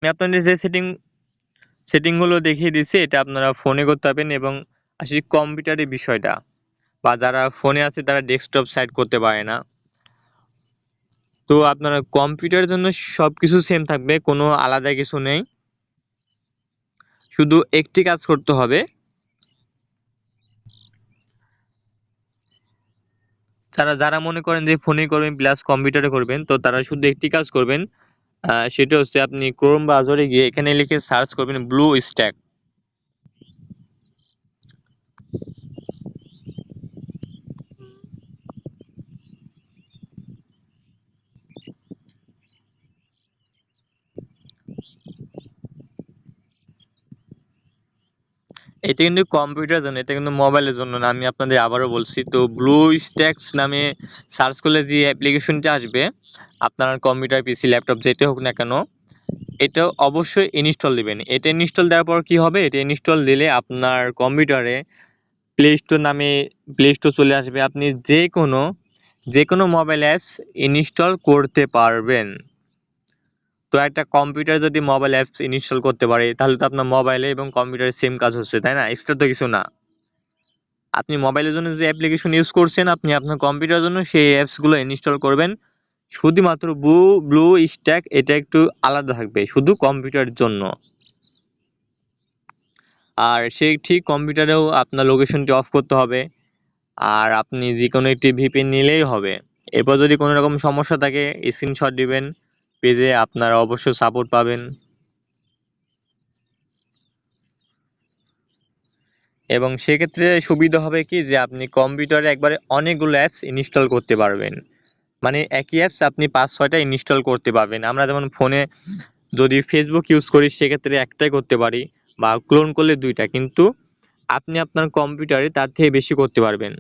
আমি আপনাদের যে সেটিংগুলো দেখিয়ে দিচ্ছি এটা আপনারা ফোনে করতে পারবেন, এবং আসি কম্পিউটারের বিষয়টা, বা যারা ফোনে আছে তারা ডেস্কটপ সাইড করতে পারে না। তো আপনারা কম্পিউটারের জন্য সবকিছু সেম থাকবে, কোনো আলাদা কিছু নেই, শুধু একটি কাজ করতে হবে। যারা যারা মনে করেন যে ফোনে করবেন প্লাস কম্পিউটারে করবেন, তো তারা শুধু একটি কাজ করবেন, সেটা হচ্ছে আপনি ক্রোম ব্রাউজারে গিয়ে এখানে লিখে সার্চ করবেন ব্লু স্ট্যাক। এটা কিন্তু কম্পিউটারের জন্য, এটা কিন্তু মোবাইলের জন্য না, আমি আপনাদের আবারও বলছি। তো ব্লু স্ট্যাকস নামে সার্চ করলে যে অ্যাপ্লিকেশনটা আসবে, আপনার কম্পিউটার, পিসি, ল্যাপটপ যেটা হোক না কেন, এটা অবশ্যই ইনস্টল দিবেন। এটা ইনস্টল দেওয়ার পর কি হবে, এটা ইনস্টল দিলে আপনার কম্পিউটারে প্লে স্টোর নামে প্লে স্টোর চলে আসবে, আপনি যে কোনো মোবাইল অ্যাপস ইনস্টল করতে পারবেন। তো একটা কম্পিউটার যদি মোবাইল অ্যাপস ইনস্টল করতে পারে, তাহলে তো আপনার মোবাইলে এবং কম্পিউটারে সেম কাজ হচ্ছে, তাই না? এক্সট্রা তো কিছু না। আপনি মোবাইলের জন্য যে অ্যাপ্লিকেশন ইউজ করছেন, আপনি আপনার কম্পিউটারের জন্য সেই অ্যাপসগুলো ইনস্টল করবেন। শুধুমাত্র ব্লু স্ট্যাক এটা একটু আলাদা থাকবে, শুধু কম্পিউটারের জন্য। আর সেই ঠিক কম্পিউটারেও আপনার লোকেশনটি অফ করতে হবে, আর আপনি যে কোনো একটি ভিপিএন নিলেই হবে। এরপর যদি কোনো রকম সমস্যা থাকে স্ক্রিনশট দিবেন, পেজে আপনারা অবশ্যই সাপোর্ট পাবেন। এবং সেক্ষেত্রে সুবিধা হবে কি, যে আপনি কম্পিউটারে একবারে অনেকগুলো অ্যাপস ইনস্টল করতে পারবেন, মানে একই অ্যাপস আপনি 5-6টা ইনস্টল করতে পারবেন। আমরা যেমন ফোনে যদি ফেসবুক ইউজ করি সেক্ষেত্রে একটাই করতে পারি, বা ক্লোন করলে 2টা, কিন্তু আপনি আপনার কম্পিউটারে তার থেকে বেশি করতে পারবেন।